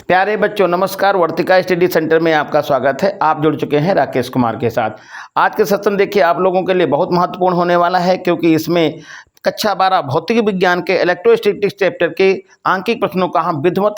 प्यारे बच्चों नमस्कार। वर्तिका स्टडी सेंटर में आपका स्वागत है। आप जुड़ चुके हैं राकेश कुमार के साथ। आज के सेशन देखिए आप लोगों के लिए बहुत महत्वपूर्ण होने वाला है, क्योंकि इसमें कक्षा 12 भौतिक विज्ञान के इलेक्ट्रोस्टैटिक्स चैप्टर के आंकिक प्रश्नों का हम विधिवत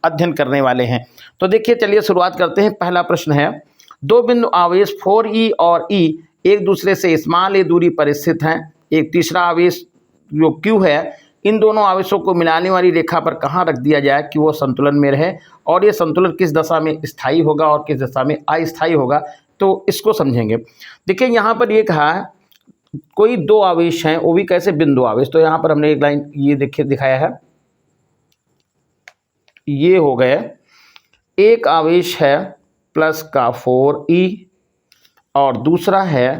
अध्ययन करने वाले हैं। तो देखिए चलिए शुरुआत करते हैं। पहला प्रश्न है, दो बिंदु आवेश 4e और e एक दूसरे से स्मॉल ए दूरी पर स्थित हैं। एक तीसरा आवेश जो q है, इन दोनों आवेशों को मिलाने वाली रेखा पर कहाँ रख दिया जाए कि वो संतुलन में रहे, और ये संतुलन किस दशा में स्थायी होगा और किस दशा में अस्थायी होगा, तो इसको समझेंगे। देखिए यहाँ पर ये कहा है कोई दो आवेश हैं, वो भी कैसे बिंदु आवेश। तो यहाँ पर हमने एक लाइन ये देखिए दिखाया है, ये हो गए एक आवेश है प्लस का 4e और दूसरा है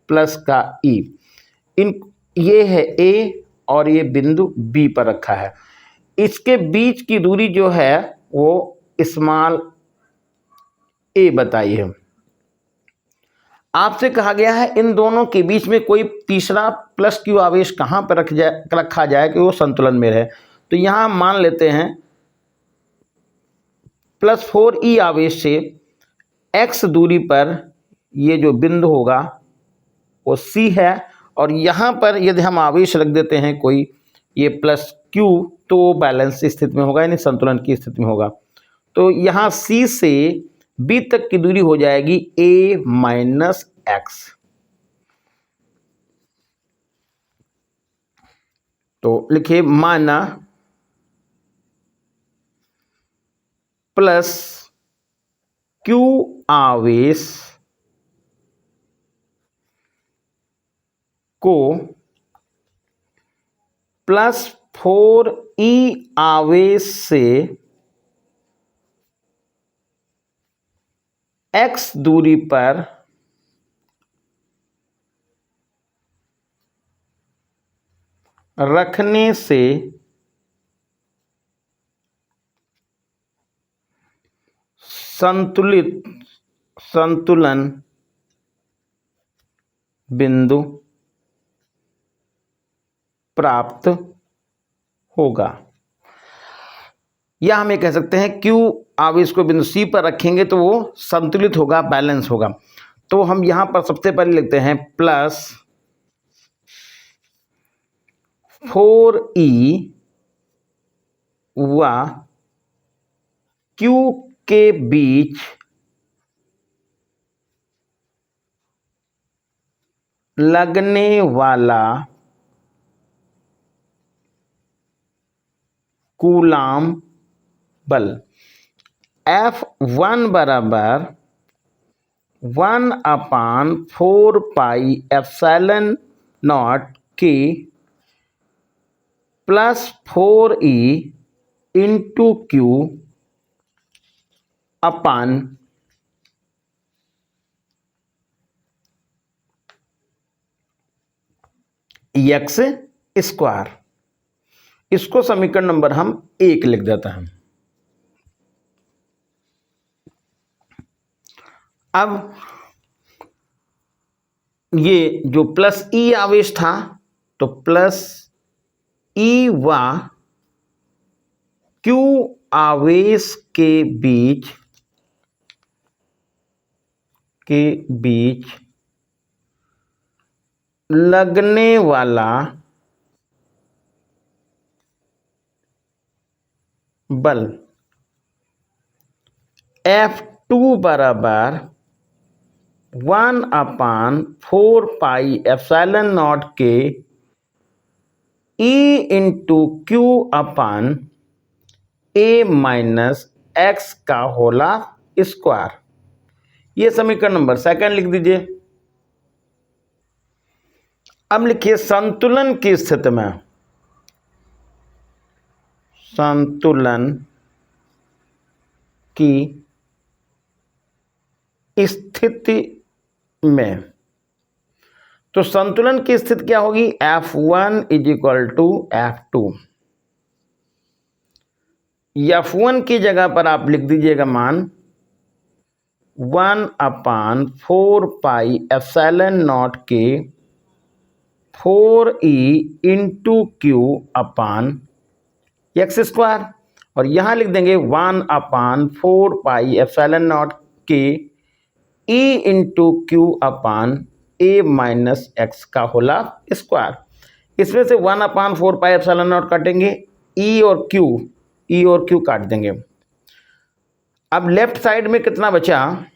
प्लस का e। ये है a और ये बिंदु B पर रखा है। इसके बीच की दूरी जो है वो स्मॉल a बताई है। आपसे कहा गया है इन दोनों के बीच में कोई तीसरा प्लस q आवेश कहाँ पर रखा जाए कि वो संतुलन में रहे। तो यहाँ मान लेते हैं प्लस 4e आवेश से x दूरी पर ये जो बिंदु होगा वो C है, और यहाँ पर यदि हम आवेश रख देते हैं कोई ये प्लस q, तो वो बैलेंस स्थिति में होगा, यानी संतुलन की स्थिति में होगा। तो यहाँ C से B तक की दूरी हो जाएगी a माइनस एक्स। तो लिखिए माना प्लस q आवेश को प्लस 4e आवेश से x दूरी पर रखने से संतुलन बिंदु प्राप्त होगा। या हम ये कह सकते हैं Q आवेश को बिंदु C पर रखेंगे तो वो संतुलित होगा, बैलेंस होगा। तो हम यहां पर सबसे पहले लिखते हैं प्लस 4e व Q के बीच लगने वाला कूलाम बल F1 बराबर 1/4 pi epsilon not K plus 4e into Q upon x square. इसको समीकरण नंबर हम 1 लिख देते हैं। अब ये जो प्लस e आवेश था, तो प्लस e व q आवेश के बीच लगने वाला बल F2 बराबर 1/4 पाई एप्सिलॉन नॉट के E into Q upon a minus x का होला स्क्वायर। ये समीकरण नंबर 2 लिख दीजिए। अब लिखिए संतुलन की स्थिति में, संतुलन की स्थिति में, तो संतुलन की स्थिति क्या होगी, F1 is equal to F2। F1 की जगह पर आप लिख दीजिएगा मान 1/4 पाई एप्सिलॉन नॉट के 4e इंटू क्यू अपान एक्स स्क्वायर, और यहाँ लिख देंगे 1/4πε0 के ई इंटू क्यू अपान ए माइनस एक्स का होल स्क्वायर। इसमें से 1/4πε0 काटेंगे, ई और क्यू काट देंगे। अब लेफ्ट साइड में कितना बचा,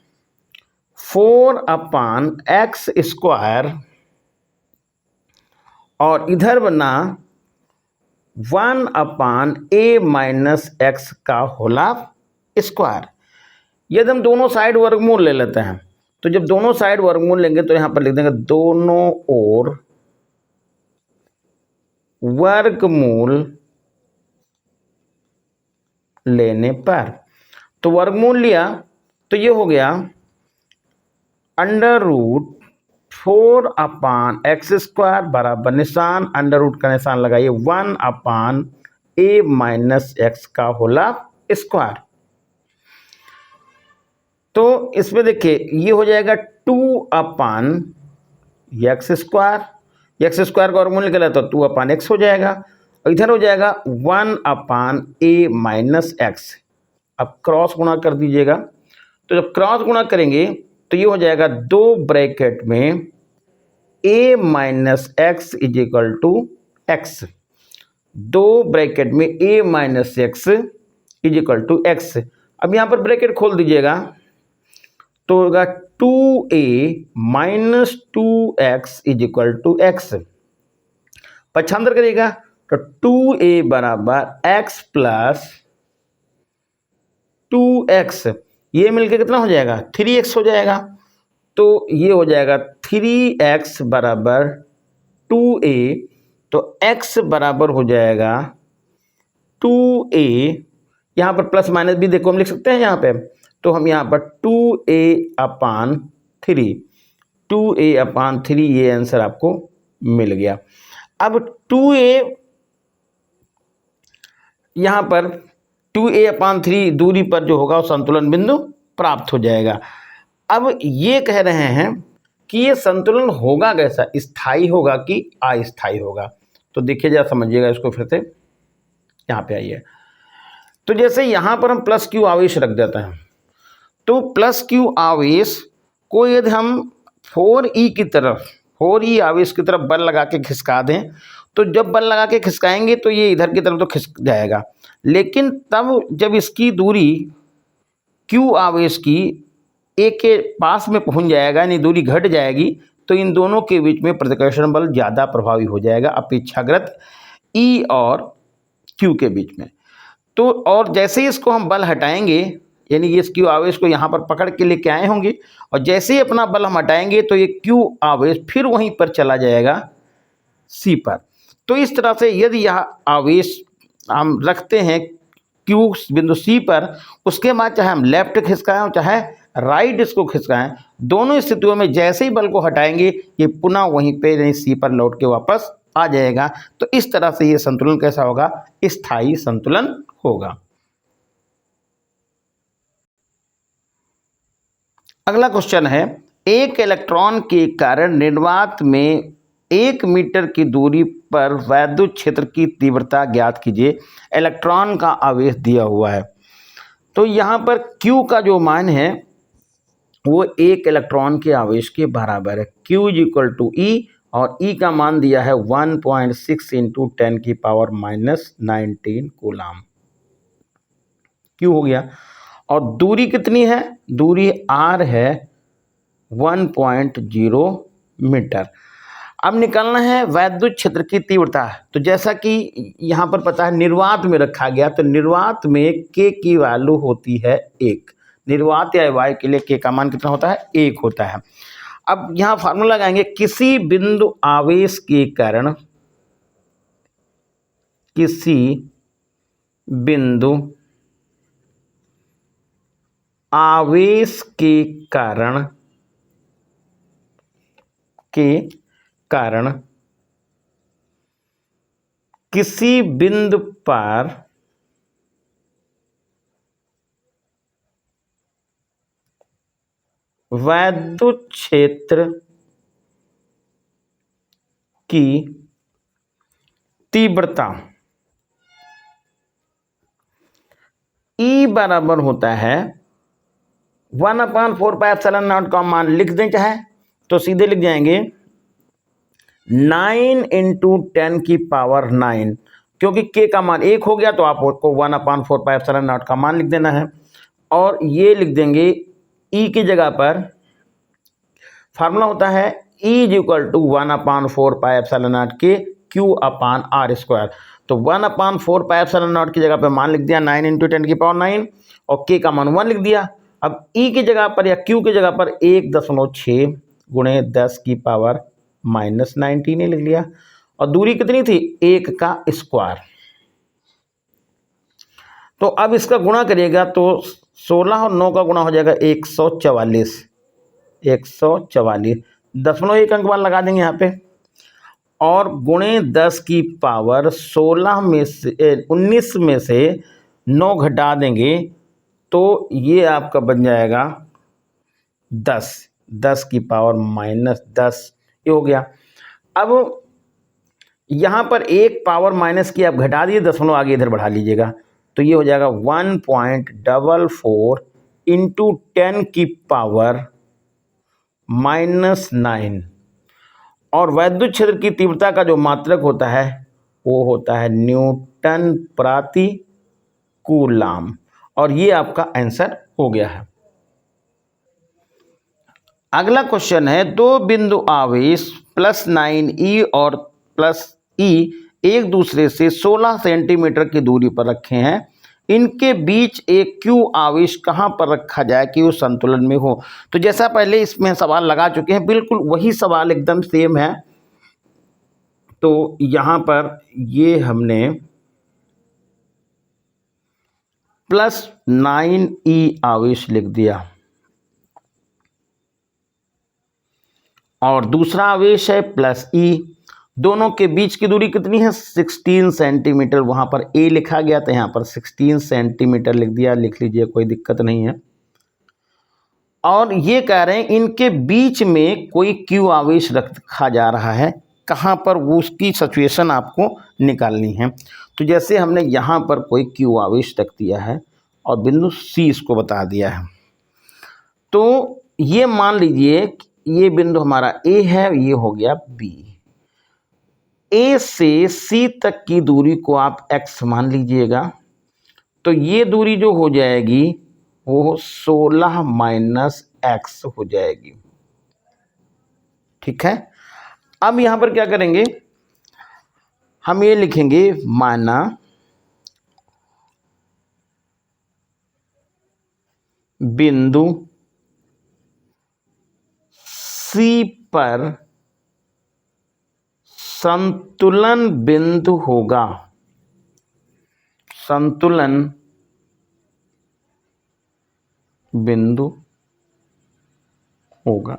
4/x², और इधर बना 1/a माइनस एक्स का होल स्क्वायर। यदि हम दोनों साइड वर्गमूल ले लेते हैं, तो जब दोनों साइड वर्गमूल लेंगे तो यहां पर लिख देंगे दोनों ओर वर्गमूल लेने पर। तो वर्गमूल लिया तो ये हो गया √4/x² बराबर निशान, अंडर रूट का निशान लगाइए, 1/a माइनस एक्स का होल स्क्वायर। तो इसमें देखिए ये हो जाएगा 2/x², x² का वर्गमूल निकला तो 2/x हो जाएगा, और इधर हो जाएगा 1/a माइनस एक्स। अब क्रॉस गुणा कर दीजिएगा, तो जब क्रॉस गुणा करेंगे तो ये हो जाएगा 2 ब्रैकेट में a minus X is equal to X, 2 bracket में a minus X is equal to X. अब यहाँ पर ब्रैकेट खोल दीजिएगा तो होगा 2a minus 2x is equal to X. पक्षांतर करिएगा तो 2a बराबर x प्लस 2x, ये मिलके कितना हो जाएगा, 3x हो जाएगा। तो ये हो जाएगा 3x बराबर 2a, तो x बराबर हो जाएगा 2a, यहाँ पर प्लस माइनस भी देखो हम लिख सकते हैं यहाँ पे, तो हम यहाँ पर 2a/3 ये आंसर आपको मिल गया। अब 2a यहाँ पर 2a/3 दूरी पर जो होगा वो संतुलन बिंदु प्राप्त हो जाएगा। अब ये कह रहे हैं कि ये संतुलन होगा कैसा, स्थायी होगा कि अस्थायी होगा। तो देखिए जरा समझिएगा इसको फिर से, यहाँ पे आइए। तो जैसे यहाँ पर हम प्लस क्यू आवेश रख देते हैं, तो प्लस क्यू आवेश को यदि हम 4e आवेश की तरफ बल लगा के खिसका दें, तो जब बल लगा के खिसकाएंगे तो ये इधर की तरफ तो खिसक जाएगा, लेकिन तब जब इसकी दूरी क्यू आवेश की ए के पास में पहुंच जाएगा, यानी दूरी घट जाएगी, तो इन दोनों के बीच में प्रतिकर्षण बल ज़्यादा प्रभावी हो जाएगा अपेक्षाकृत ई और क्यू के बीच में। तो और जैसे ही इसको हम बल हटाएंगे, यानी ये क्यू आवेश को यहाँ पर पकड़ के लेके आए होंगे, और जैसे ही अपना बल हम हटाएंगे तो ये क्यू आवेश फिर वहीं पर चला जाएगा सी पर। तो इस तरह से यदि यह आवेश हम रखते हैं क्यू बिंदु सी पर, उसके बाद चाहे हम लेफ्ट खिसकाएं चाहे राइट इसको खिसकाएं, दोनों स्थितियों में जैसे ही बल को हटाएंगे ये पुनः वहीं पे यानी सी पर लौट के वापस आ जाएगा। तो इस तरह से ये संतुलन कैसा होगा, स्थायी संतुलन होगा। अगला क्वेश्चन है, एक इलेक्ट्रॉन के कारण निर्वात में 1 मीटर की दूरी पर वैद्युत क्षेत्र की तीव्रता ज्ञात कीजिए। इलेक्ट्रॉन का आवेश दिया हुआ है। तो यहाँ पर Q का जो मान है वो 1 इलेक्ट्रॉन के आवेश के बराबर है, Q is equal to E, और E का मान दिया है 1.6 इंटू 10⁻⁹ कूलाम। Q हो गया, और दूरी कितनी है, दूरी R है 1.0 मीटर। अब निकालना है वैद्युत क्षेत्र की तीव्रता। तो जैसा कि यहाँ पर पता है निर्वात में रखा गया, तो निर्वात में K की वैल्यू होती है 1। निर्वात या वायु के लिए K का मान कितना होता है, 1 होता है। अब यहाँ फार्मूला लगाएंगे, किसी बिंदु आवेश के कारण, किसी बिंदु आवेश के कारण किसी बिंदु पर वैद्युत क्षेत्र की तीव्रता ई बराबर होता है 1/4πε0 का मान लिख दें चाहे तो सीधे लिख जाएंगे 9 × 10⁹, क्योंकि k का मान 1 हो गया तो आपको 1/4πε0 का मान लिख देना है। और ये लिख देंगे e की जगह पर, फार्मूला होता है E = 1/4πε0 के Q/R²। तो 1/4πε0 की जगह पर मान लिख दिया 9 × 10⁹ और k का मान 1 लिख दिया। अब E की जगह पर या Q की जगह पर 1.6 × 10⁻⁻19 लिख लिया। और दूरी कितनी थी? 1 का स्क्वायर। तो अब इसका गुणा करिएगा तो 16 और 9 का गुणा हो जाएगा 144। 144 अंक मान लगा देंगे यहाँ पे, और गुणे 10⁻16 में से 19 में से 9 घटा देंगे तो ये आपका बन जाएगा 10। 10⁻−10 ये हो गया। अब यहाँ पर एक पावर माइनस की आप घटा दिए, दशमलव आगे इधर बढ़ा लीजिएगा तो ये हो जाएगा 1.44 × 10⁻⁻9। और वैद्युत क्षेत्र की तीव्रता का जो मात्रक होता है वो होता है न्यूटन प्रति कूलाम। और ये आपका आंसर हो गया है। अगला क्वेश्चन है, दो बिंदु आवेश +9e और +e एक दूसरे से 16 सेंटीमीटर की दूरी पर रखे हैं। इनके बीच एक Q आवेश कहाँ पर रखा जाए कि वो संतुलन में हो। तो जैसा पहले इसमें सवाल लगा चुके हैं, बिल्कुल वही सवाल एकदम सेम है। तो यहाँ पर ये हमने +9e आवेश लिख दिया और दूसरा आवेश है +e। दोनों के बीच की दूरी कितनी है? 16 सेंटीमीटर। वहाँ पर a लिखा गया तो यहाँ पर 16 सेंटीमीटर लिख दिया, लिख लीजिए, कोई दिक्कत नहीं है। और ये कह रहे हैं इनके बीच में कोई Q आवेश रखा जा रहा है, कहाँ पर वो उसकी सिचुएशन आपको निकालनी है। तो जैसे हमने यहाँ पर कोई Q आवेश रख दिया है और बिंदु C इसको बता दिया है, तो ये मान लीजिए ये बिंदु हमारा A है, ये हो गया B। A से C तक की दूरी को आप x मान लीजिएगा, तो ये दूरी जो हो जाएगी वो 16 - x हो जाएगी। ठीक है। अब यहाँ पर क्या करेंगे, हम ये लिखेंगे माना बिंदु C पर संतुलन बिंदु होगा, संतुलन बिंदु होगा।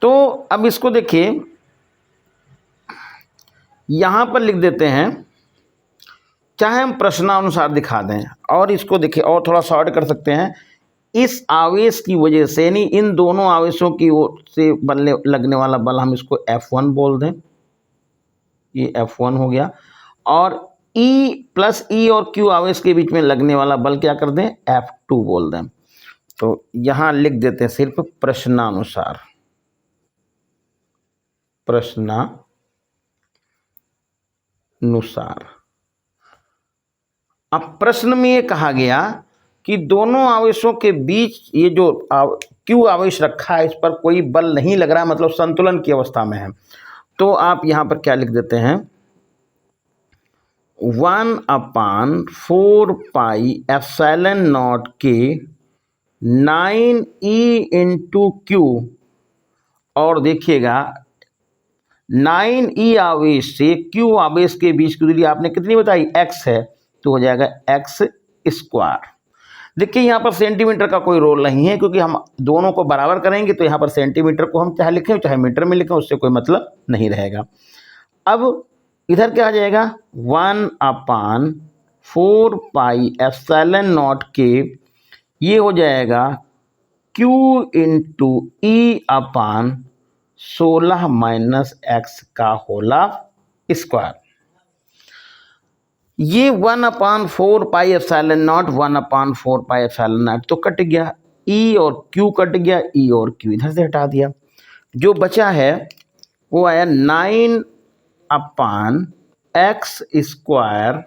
तो अब इसको देखिए, यहां पर लिख देते हैं, चाहे हम प्रश्नानुसार दिखा दें और इसको देखिए और थोड़ा शॉर्ट कर सकते हैं। इस आवेश की वजह से, यानी इन दोनों आवेशों की ओर से लगने वाला बल हम इसको F1 बोल दें, ये F1 हो गया। और E और Q आवेश के बीच में लगने वाला बल क्या कर दें? F2 बोल दें। तो यहां लिख देते हैं सिर्फ प्रश्नानुसार, प्रश्नानुसार। अब प्रश्न में ये कहा गया कि दोनों आवेशों के बीच ये जो Q आवेश रखा है इस पर कोई बल नहीं लग रहा, मतलब संतुलन की अवस्था में है। तो आप यहां पर क्या लिख देते हैं, 1/4πε0 के 9e × Q। और देखिएगा 9e आवेश से Q आवेश के बीच की दूरी आपने कितनी बताई? x है, तो हो जाएगा x²। देखिए यहाँ पर सेंटीमीटर का कोई रोल नहीं है, क्योंकि हम दोनों को बराबर करेंगे तो यहाँ पर सेंटीमीटर को हम चाहे लिखें चाहे मीटर में लिखें, उससे कोई मतलब नहीं रहेगा। अब इधर क्या आ जाएगा? 1/4πε0 के ये हो जाएगा Q × E/16 - x का होल स्क्वायर। ये 1/4 pi epsilon not 1/4 pi epsilon not तो कट गया, ई और क्यू कट गया, ई और क्यू इधर से हटा दिया। जो बचा है वो आया 9/x²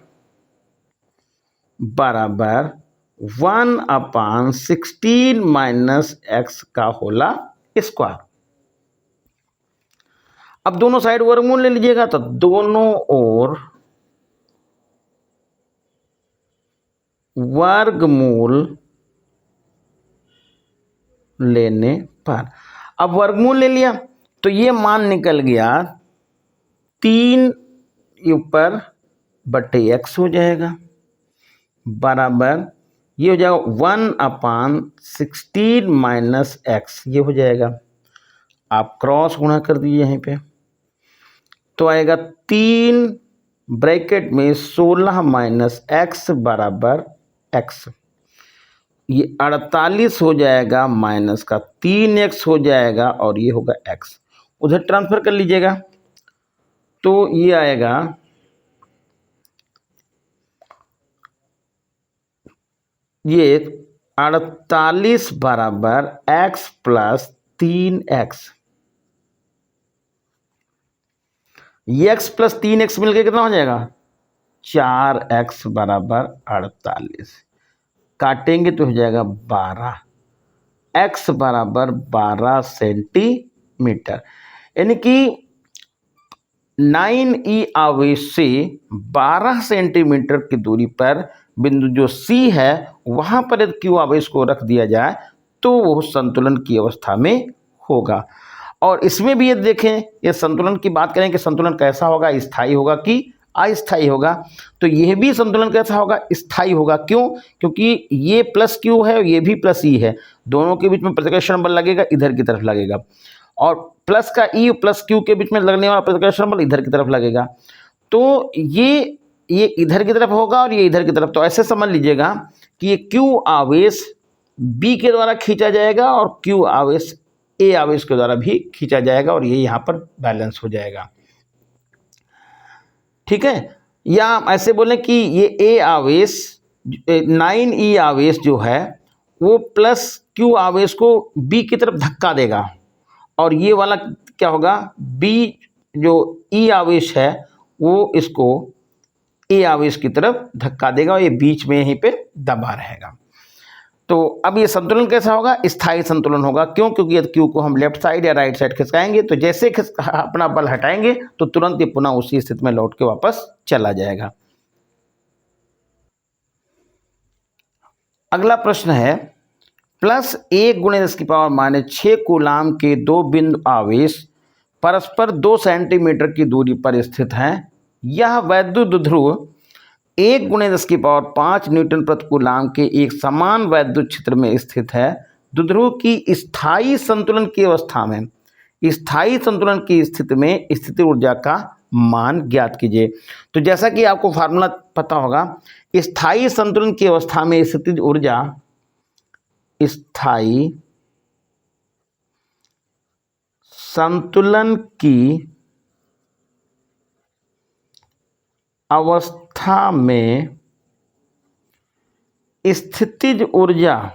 बराबर 1/16 - x का होला स्क्वायर। अब दोनों साइड वर्गमूल ले लीजिएगा तो दोनों ओर वर्गमूल लेने पर, अब वर्गमूल ले लिया तो ये मान निकल गया 3 ऊपर बटे x हो जाएगा बराबर ये हो जाएगा 1/16 - x ये हो जाएगा। आप क्रॉस गुणा कर दीजिए यहीं पे तो आएगा 3 ब्रैकेट में 16 - x बराबर x। ये 48 हो जाएगा माइनस का 3x हो जाएगा और ये होगा x। उधर ट्रांसफर कर लीजिएगा तो ये आएगा ये 48 बराबर x प्लस 3x। ये x प्लस 3x मिलकर कितना हो जाएगा 4x बराबर 48। काटेंगे तो हो जाएगा 12, x बराबर 12 सेंटीमीटर। यानी कि 9e आवेश से 12 सेंटीमीटर की दूरी पर बिंदु जो C है वहां पर यदि Q आवेश को रख दिया जाए तो वो संतुलन की अवस्था में होगा। और इसमें भी ये देखें, ये संतुलन की बात करें कि संतुलन कैसा होगा, स्थायी होगा कि अस्थायी होगा, तो यह भी संतुलन कैसा होगा स्थायी होगा। क्यों? क्योंकि ये प्लस क्यू है और ये भी प्लस ई है, दोनों के बीच में प्रतिकर्षण बल लगेगा, इधर की तरफ लगेगा, और प्लस का ई प्लस क्यू के बीच में लगने वाला प्रतिकर्षण बल इधर की तरफ लगेगा। तो ये इधर की तरफ होगा और ये इधर की तरफ। तो ऐसे समझ लीजिएगा कि ये क्यू आवेश बी के द्वारा खींचा जाएगा और क्यू आवेश ए आवेश के द्वारा भी खींचा जाएगा और ये यहाँ पर बैलेंस हो जाएगा। ठीक है, या ऐसे बोलें कि ये ए आवेश 9e आवेश जो है वो प्लस क्यू आवेश को बी की तरफ धक्का देगा और ये वाला क्या होगा, बी जो ई आवेश है वो इसको ए आवेश की तरफ धक्का देगा और ये बीच में यहीं पे दबा रहेगा। तो अब ये संतुलन कैसा होगा, स्थायी संतुलन होगा। क्यों? क्योंकि यदि क्यू को हम लेफ्ट साइड या राइट साइड खिसकाएंगे तो जैसे अपना बल हटाएंगे तो तुरंत ये पुनः उसी स्थिति में लौट के वापस चला जाएगा। अगला प्रश्न है +1 × 10⁻⁶ कूलाम के दो बिंदु आवेश परस्पर 2 सेंटीमीटर की दूरी पर स्थित हैं। यह वैद्युत ध्रुव 1 × 10⁵ न्यूटन प्रति कूलाम के एक समान वैद्युत क्षेत्र में स्थित है। द्विध्रुव की स्थायी संतुलन की अवस्था में, स्थायी संतुलन की स्थिति में स्थिति ऊर्जा का मान ज्ञात कीजिए। तो जैसा कि आपको फार्मूला पता होगा, स्थायी संतुलन की अवस्था में स्थितिज ऊर्जा स्थायी संतुलन की अवस्था में स्थितिज ऊर्जा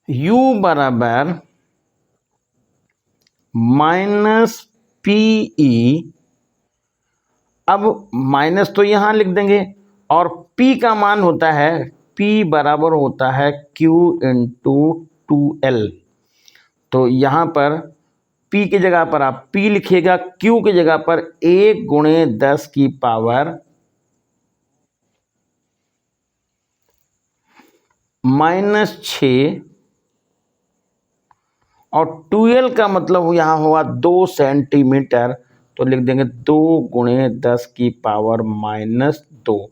U बराबर -PE। अब माइनस तो यहाँ लिख देंगे और P का मान होता है, P बराबर होता है Q × 2L। तो यहाँ पर P की जगह पर आप P लिखिएगा, Q की जगह पर 1 × 10⁻⁶ और 2L का मतलब यहाँ हुआ 2 सेंटीमीटर, तो लिख देंगे 2 × 10⁻⁻2।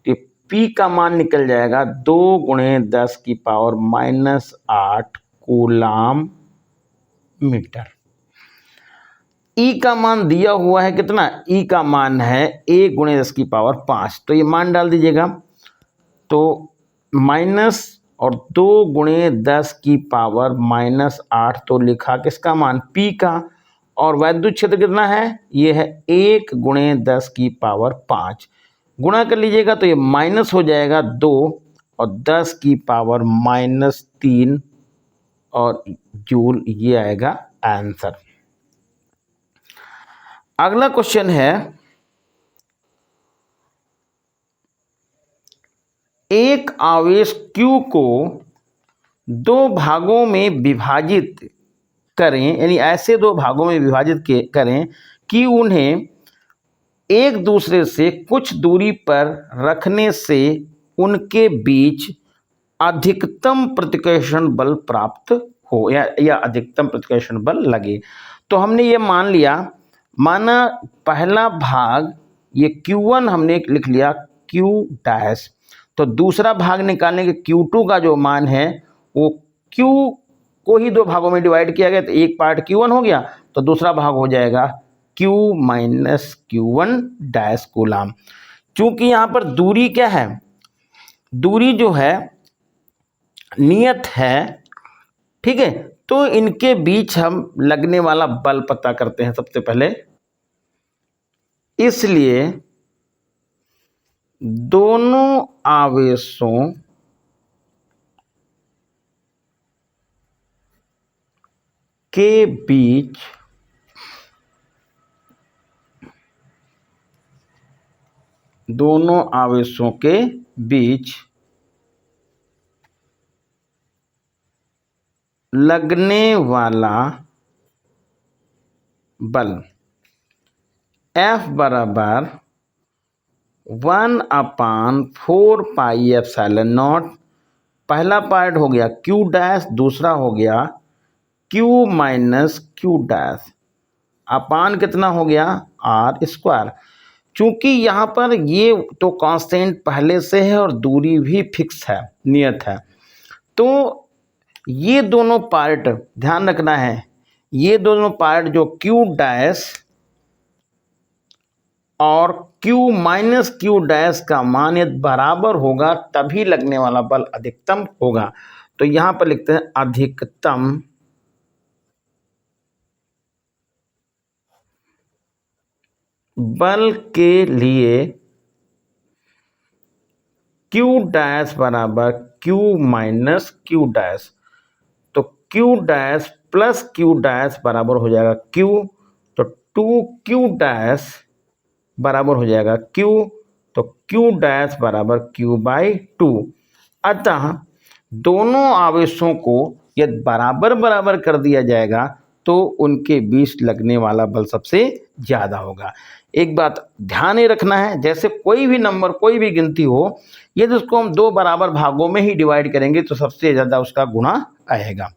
ये P का मान निकल जाएगा 2 × 10⁻⁸ कूलाम मीटर। E का मान दिया हुआ है कितना, E का मान है 1 × 10⁵ तो ये मान डाल दीजिएगा। तो माइनस और 2 × 10⁻⁸ तो लिखा किसका मान, P का, और वैद्युत क्षेत्र कितना है, ये है 1 गुणे 10 की पावर 5। गुणा कर लीजिएगा तो ये माइनस हो जाएगा 2 और 10 की पावर -3 और जूल, ये आएगा आंसर। अगला क्वेश्चन है, एक आवेश Q को 2 भागों में विभाजित करें, यानी ऐसे 2 भागों में विभाजित करें कि उन्हें एक दूसरे से कुछ दूरी पर रखने से उनके बीच अधिकतम प्रतिकर्षण बल प्राप्त हो या अधिकतम प्रतिकर्षण बल लगे। तो हमने ये मान लिया, माना पहला भाग ये Q1 हमने लिख लिया Q डैश, तो दूसरा भाग निकालने के Q2 का जो मान है वो Q को ही 2 भागों में डिवाइड किया गया, तो एक पार्ट Q1 हो गया, तो दूसरा भाग हो जाएगा Q minus Q1 dash coulomb. चूंकि यहाँ पर दूरी क्या है, दूरी जो है नियत है, ठीक है, तो इनके बीच हम लगने वाला बल पता करते हैं सबसे पहले। इसलिए दोनों आवेशों के बीच लगने वाला बल F बराबर 1/4 पाई एप्सिलॉन नॉट, पहला पार्ट हो गया Q डैश, दूसरा हो गया Q माइनस Q डैश, अपान कितना हो गया R स्क्वायर। चूंकि यहाँ पर ये तो कांस्टेंट पहले से है और दूरी भी फिक्स है, नियत है, तो ये दोनों पार्ट ध्यान रखना है, ये दोनों पार्ट जो Q डैश और Q माइनस Q डैश का मान यदि बराबर होगा तभी लगने वाला बल अधिकतम होगा। तो यहां पर लिखते हैं अधिकतम बल के लिए Q डैश बराबर Q माइनस Q डैश, तो Q dash plus Q dash बराबर हो जाएगा Q, तो 2Q डैश बराबर हो जाएगा Q, तो Q डैश बराबर Q/2। अतः दोनों आवेशों को यदि बराबर बराबर कर दिया जाएगा तो उनके बीच लगने वाला बल सबसे ज़्यादा होगा। एक बात ध्यान ही रखना है, जैसे कोई भी नंबर, कोई भी गिनती हो, यदि उसको हम 2 बराबर भागों में ही डिवाइड करेंगे तो सबसे ज़्यादा उसका गुणा आएगा।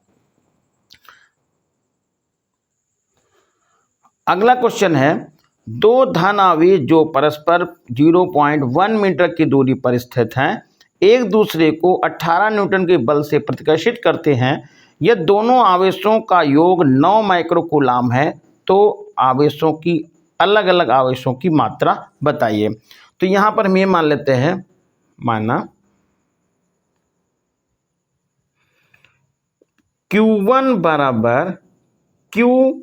अगला क्वेश्चन है, 2 धन आवेश जो परस्पर 0.1 मीटर की दूरी पर स्थित हैं, एक दूसरे को 18 न्यूटन के बल से प्रतिकर्षित करते हैं। यह दोनों आवेशों का योग 9 माइक्रोकूलाम है, तो आवेशों की अलग अलग आवेशों की मात्रा बताइए। तो यहाँ पर हम ये मान लेते हैं, माना Q1 बराबर Q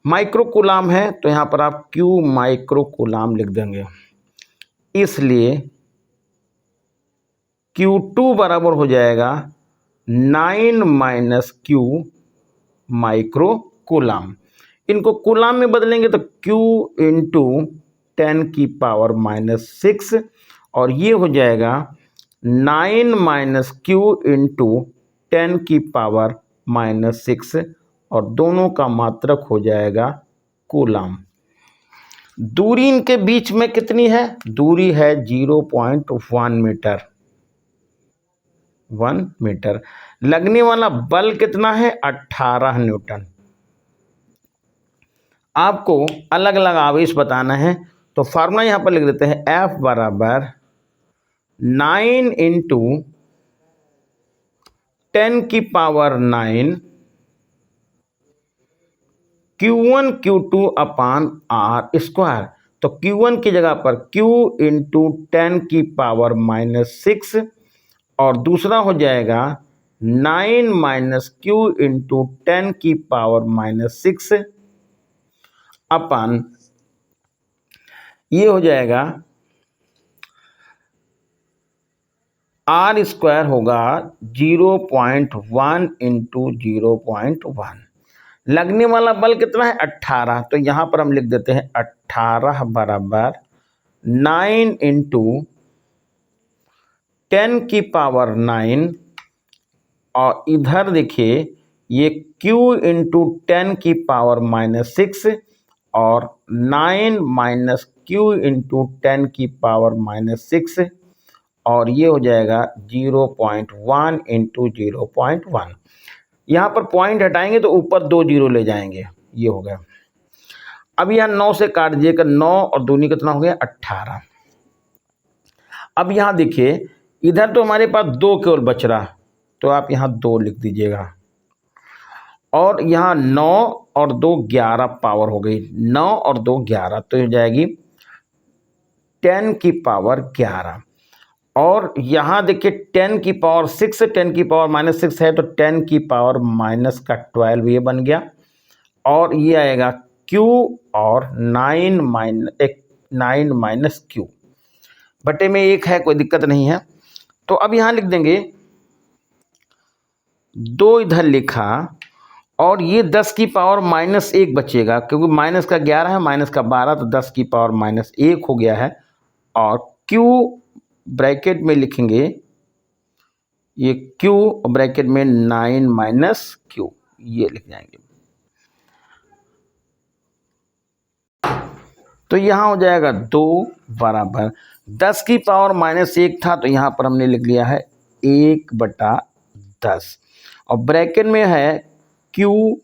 माइक्रोकूलाम है, तो यहाँ पर आप Q माइक्रोकूलाम लिख देंगे। इसलिए Q2 बराबर हो जाएगा 9 माइनस Q माइक्रोकूलाम। इनको कूलाम में बदलेंगे तो Q इंटू 10 की पावर -6, और ये हो जाएगा 9 माइनस Q इंटू 10 की पावर -6, और दोनों का मात्रक हो जाएगा कूलाम। दूरी इनके बीच में कितनी है, दूरी है 0.1 मीटर, 1 मीटर। लगने वाला बल कितना है, 18 न्यूटन। आपको अलग अलग आवेश बताना है, तो फार्मूला यहां पर लिख देते हैं, F बराबर 9 इंटू 10 की पावर 9 Q1 Q2 अपान R स्क्वायर। तो Q1 की जगह पर Q इंटू 10 की पावर -6, और दूसरा हो जाएगा 9 माइनस Q इंटू 10 की पावर -6, अपन ये हो जाएगा r² होगा 0.1 इंटू 0.1। लगने वाला बल कितना है 18, तो यहाँ पर हम लिख देते हैं 18 बराबर 9 इंटू 10 की पावर 9, और इधर देखिए ये q इंटू 10 की पावर -6 और 9 माइनस q इंटू 10 की पावर -6, और ये हो जाएगा 0.1 इंटू 0.1। यहाँ पर पॉइंट हटाएंगे तो ऊपर 2 जीरो ले जाएंगे, ये हो गया। अब यहाँ 9 से काट दीजिएगा, 9 और दूनी कितना हो गया 18। अब यहाँ देखिए इधर तो हमारे पास 2 केवल बच रहा, तो आप यहाँ 2 लिख दीजिएगा, और यहाँ 9 और 2 11 पावर हो गई, 9 और 2 11, तो हो जाएगी 10 की पावर 11। और यहाँ देखिए 10 की पावर 6, 10 की पावर -6 है, तो 10 की पावर -12 ये बन गया, और ये आएगा Q और 9 माइनस Q बटे में 1 है, कोई दिक्कत नहीं है। तो अब यहाँ लिख देंगे 2 इधर लिखा, और ये 10 की पावर -1 बचेगा, क्योंकि माइनस का 11 है, माइनस का 12, तो 10 की पावर -1 हो गया है। और Q ब्रैकेट में लिखेंगे, ये Q ब्रैकेट में 9 माइनस Q, ये लिख जाएंगे। तो यहाँ हो जाएगा 2 बराबर 10 की पावर -1 था, तो यहाँ पर हमने लिख लिया है 1/10, और ब्रैकेट में है Q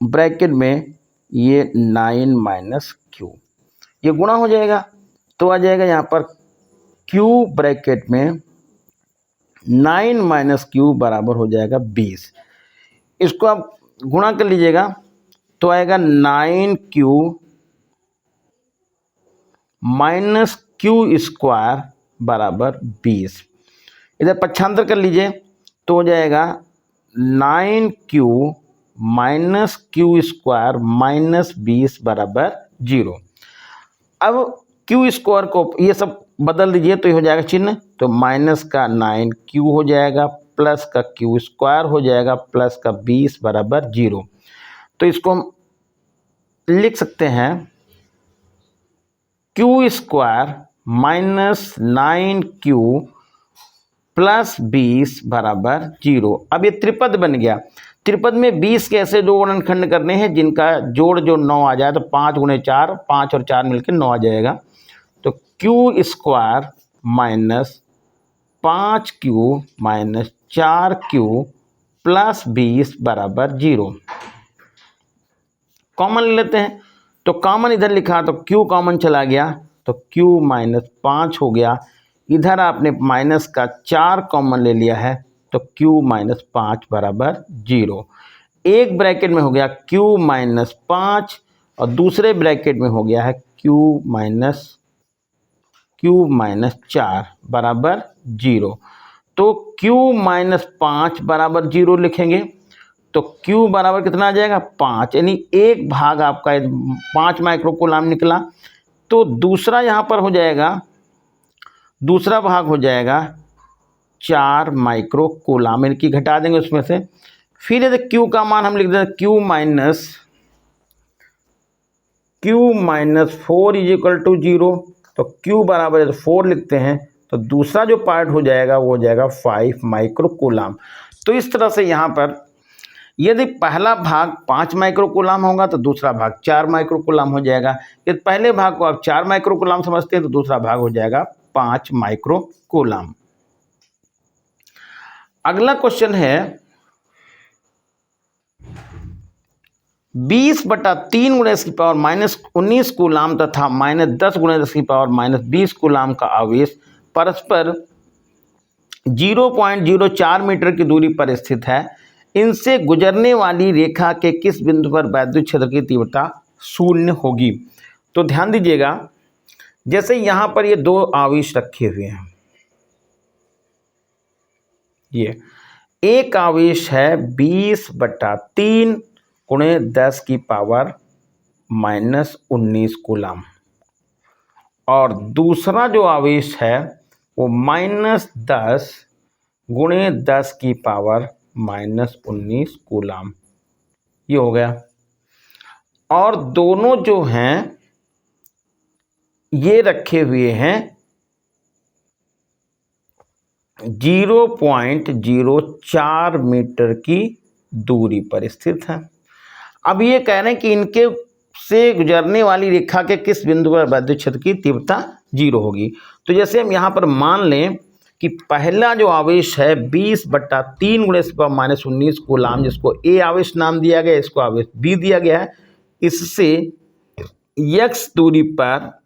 ब्रैकेट में ये 9 माइनस Q, ये गुणा हो जाएगा, तो आ जाएगा यहाँ पर Q ब्रैकेट में 9 माइनस Q बराबर हो जाएगा 20। इसको आप गुणा कर लीजिएगा, तो आएगा 9Q माइनस Q² बराबर 20। इधर पक्षांतर कर लीजिए, तो हो जाएगा 9Q माइनस Q² माइनस 20 बराबर 0। अब Q² को ये सब बदल दीजिए, तो ये हो जाएगा चिन्ह, तो माइनस का 9Q हो जाएगा, प्लस का Q² हो जाएगा, प्लस का 20 बराबर 0। तो इसको हम लिख सकते हैं Q² माइनस 9Q प्लस 20 बराबर 0। अब ये त्रिपद बन गया। त्रिपद में 20 के ऐसे 2 वर्णखंड करने हैं जिनका जोड़ जो 9 आ जाए, तो 5 × 4, 5 और 4 मिलकर 9 आ जाएगा। तो Q² minus 5Q minus 4Q plus 20 बराबर 0। कॉमन ले लेते हैं, तो कॉमन इधर लिखा, तो Q कॉमन चला गया, तो Q माइनस 5 हो गया। इधर आपने माइनस का 4 कॉमन ले लिया है, तो Q माइनस 5 बराबर 0। एक ब्रैकेट में हो गया Q माइनस 5, और दूसरे ब्रैकेट में हो गया है Q माइनस 4 बराबर 0। तो Q माइनस 5 बराबर 0 लिखेंगे, तो Q बराबर कितना आ जाएगा 5, यानी एक भाग आपका 5 माइक्रोकूलम निकला। तो दूसरा यहाँ पर हो जाएगा, दूसरा भाग हो जाएगा 4 माइक्रोकूलम, यानी कि घटा देंगे उसमें से। फिर यदि Q का मान हम लिख दें Q minus 4 is equal to 0, तो Q बराबर यदि 4 लिखते हैं, तो दूसरा जो पार्ट हो जाएगा वो हो जाएगा 5 माइक्रोकूलम। तो इस तरह से यहाँ पर यदि पहला भाग 5 माइक्रोकूलम होगा, तो दूसरा भाग 4 माइक्रोकूलम हो जाएगा। यदि पहले भाग को आप 4 माइक्रोकूलम समझते हैं, तो दूसरा भाग हो जाएगा 5 माइक्रोकूलम। अगला क्वेश्चन है 20/3 × 10 की पावर -19 कूलाम तथा -10 × 10 की पावर -20 कूलाम का आवेश परस्पर 0.04 मीटर की दूरी पर स्थित है। इनसे गुजरने वाली रेखा के किस बिंदु पर वैद्युत क्षेत्र की तीव्रता 0 होगी। तो ध्यान दीजिएगा, जैसे यहाँ पर ये 2 आवेश रखे हुए हैं, ये एक आवेश है 20/3 × 10 की पावर माइनस 19 कूलम, और दूसरा जो आवेश है वो माइनस 10 गुणे 10 की पावर माइनस 19 कूलम, ये हो गया। और दोनों जो हैं ये रखे हुए हैं 0.04 मीटर की दूरी पर स्थित है। अब ये कह रहे हैं कि इनके से गुजरने वाली रेखा के किस बिंदु पर विद्युत क्षेत्र की तीव्रता 0 होगी। तो जैसे हम यहाँ पर मान लें कि पहला जो आवेश है 20/3 गुणे 10⁻⁻19 कूलम, जिसको ए आवेश नाम दिया गया, इसको आवेश बी दिया गया है। इससे x दूरी पर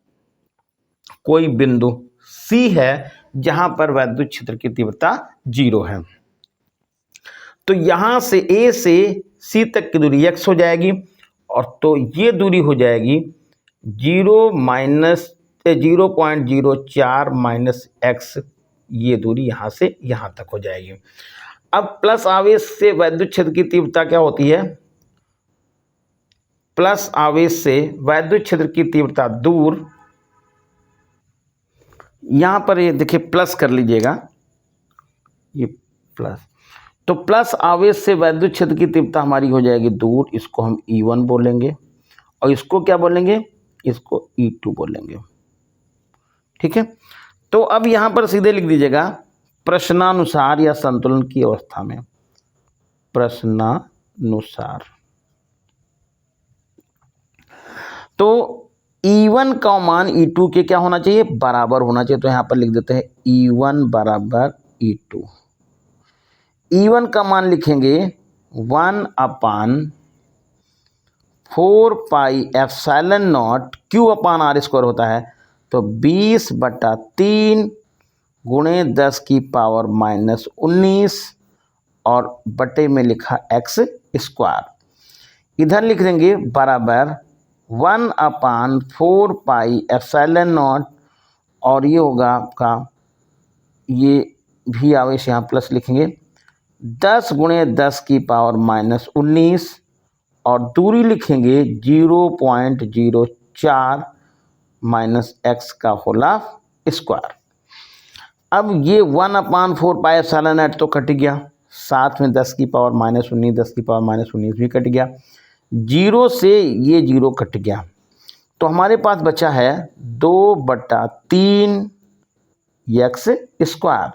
कोई बिंदु C है जहां पर विद्युत क्षेत्र की तीव्रता 0 है। तो यहां से A से C तक की दूरी x हो जाएगी, और तो ये दूरी हो जाएगी 0.04 माइनस x, ये दूरी यहां से यहां तक हो जाएगी। अब प्लस आवेश से विद्युत क्षेत्र की तीव्रता क्या होती है? प्लस आवेश से विद्युत क्षेत्र की तीव्रता दूर, यहां पर ये देखिए प्लस कर लीजिएगा, ये प्लस, तो प्लस आवेश से विद्युत क्षेत्र की तीव्रता हमारी हो जाएगी दूर, इसको हम E1 बोलेंगे, और इसको क्या बोलेंगे? इसको E2 बोलेंगे। ठीक है, तो अब यहां पर सीधे लिख दीजिएगा प्रश्नानुसार या संतुलन की अवस्था में, प्रश्नानुसार। तो E1 का मान E2 के क्या होना चाहिए? बराबर होना चाहिए। तो यहां पर लिख देते हैं E1 बराबर E2। E1 का मान लिखेंगे 1/4 pi epsilon not Q upon R square होता है, तो 20/3 गुणे 10 की पावर माइनस 19 और बटे में लिखा x स्क्वायर। इधर लिख देंगे बराबर 1/4 पाई एप्सिलॉन नॉट, और ये होगा आपका, ये भी आवेश यहाँ प्लस लिखेंगे, 10 गुणे 10 की पावर माइनस 19, और दूरी लिखेंगे 0.04 माइनस x का होल स्क्वायर। अब ये 1/4 पाई एप्सिलॉन नॉट तो कट गया, साथ में 10 की पावर माइनस 19, 10 की पावर माइनस 19 भी कट गया, 0 से ये 0 कट गया, तो हमारे पास बचा है 2/3 x स्क्वायर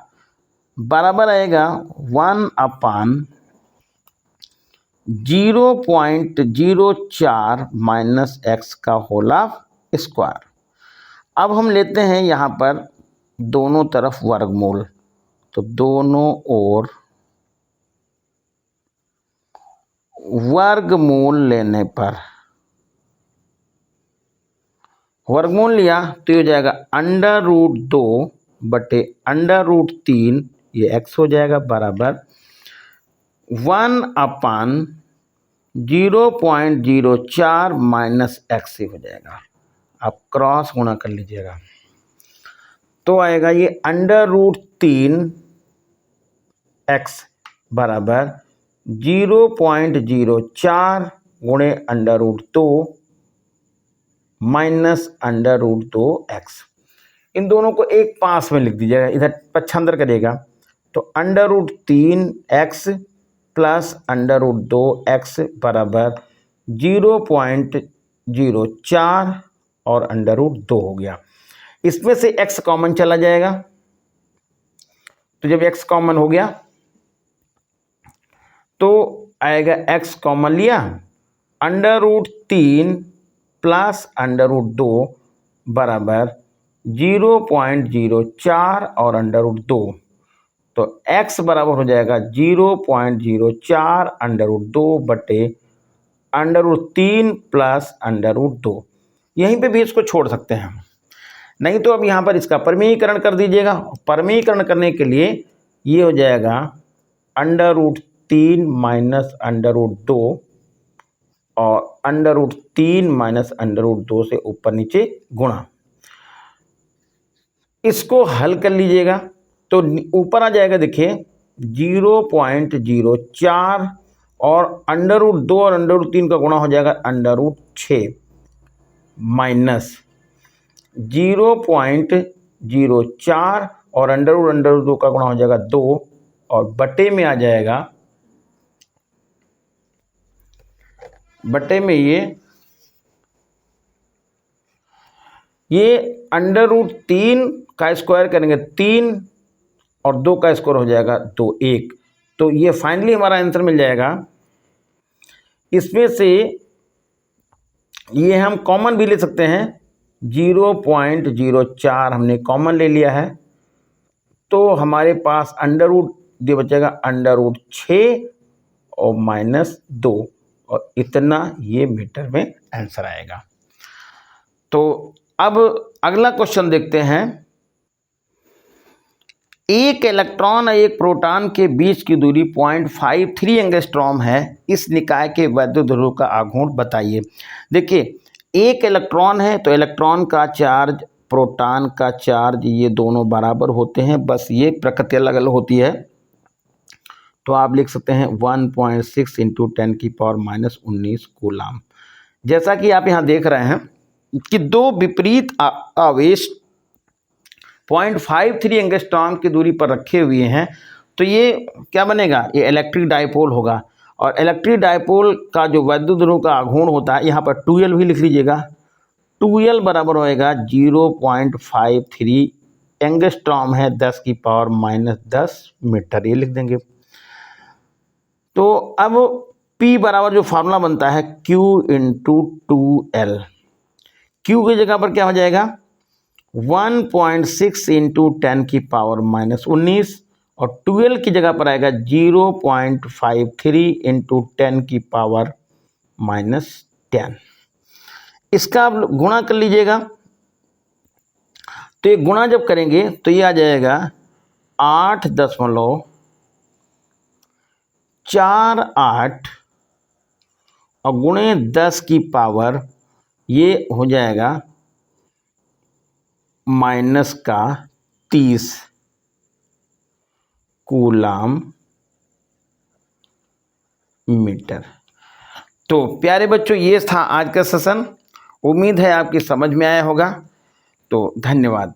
बराबर आएगा 1/0.04 माइनस x का होल स्क्वायर। अब हम लेते हैं यहाँ पर दोनों तरफ वर्गमूल, तो दोनों ओर वर्गमूल लेने पर, वर्गमूल लिया तो ये हो जाएगा √2 बटे √3, ये x हो जाएगा बराबर 1/0.04 माइनस x हो जाएगा। आप क्रॉस गुणा कर लीजिएगा, तो आएगा ये √3 x बराबर 0.04 गुणे √2 माइनस √2x। इन दोनों को एक पास में लिख दीजिएगा, इधर पक्षांतर करेगा, तो √3x प्लस √2x बराबर 0.04 और √2 हो गया। इसमें से x कॉमन चला जाएगा, तो जब x कॉमन हो गया तो आएगा x कॉमन लिया, √3 प्लस √2 बराबर 0.04 और √2, तो x बराबर हो जाएगा 0.04 √2 बटे √3 प्लस √2। यहीं पे भी इसको छोड़ सकते हैं, नहीं तो अब यहाँ पर इसका परमीकरण कर दीजिएगा। परमीकरण करने के लिए ये हो जाएगा √3 माइनस √2 और √3 माइनस √2 से ऊपर नीचे गुणा। इसको हल कर लीजिएगा तो ऊपर आ जाएगा, देखिए 0.04 और √2 और √3 का गुणा हो जाएगा √6, माइनस 0.04 और अंडर रूट 2 का गुणा हो जाएगा 2 और बटे में आ जाएगा, बटे में ये अंडर रूट 3 का स्क्वायर करेंगे 3 और 2 का स्क्वायर हो जाएगा 2 1। तो ये फाइनली हमारा आंसर मिल जाएगा। इसमें से ये हम कॉमन भी ले सकते हैं, 0.04 हमने कॉमन ले लिया है, तो हमारे पास अंडर रूट ये बचेगा अंडर रूट 6 और -2 और इतना ये मीटर में आंसर आएगा। तो अब अगला क्वेश्चन देखते हैं। एक इलेक्ट्रॉन और एक प्रोटॉन के बीच की दूरी 0.53 एंगस्ट्रॉम है। इस निकाय के वैद्युत ध्रुव का आघूर्ण बताइए। देखिए, एक इलेक्ट्रॉन है तो इलेक्ट्रॉन का चार्ज, प्रोटॉन का चार्ज, ये दोनों बराबर होते हैं, बस ये प्रकृति अलग अलग होती है। तो आप लिख सकते हैं 1.6 × 10⁻⁻19 कूलाम। जैसा कि आप यहाँ देख रहे हैं कि दो विपरीत आवेश 0.53 एंगस्ट्रॉम की दूरी पर रखे हुए हैं, तो ये क्या बनेगा, ये इलेक्ट्रिक डायपोल होगा। और इलेक्ट्रिक डायपोल का जो वैद्युत ध्रुव का आघूर्ण होता है, यहाँ पर 2L भी लिख लीजिएगा। 2L बराबर होएगा 0.53 एंगस्ट्रॉम है 10⁻⁻10 मीटर, ये लिख देंगे। तो अब P बराबर जो फार्मूला बनता है Q × 2L, Q की जगह पर क्या हो जाएगा 1.6 × 10⁻⁻19 और 2L की जगह पर आएगा 0.53 × 10⁻⁻10। इसका आप गुणा कर लीजिएगा। तो ये गुणा जब करेंगे तो ये आ जाएगा 8.48 और गुणे 10 की पावर ये हो जाएगा -30 कूलाम मीटर। तो प्यारे बच्चों, ये था आज का सेशन। उम्मीद है आपकी समझ में आया होगा। तो धन्यवाद।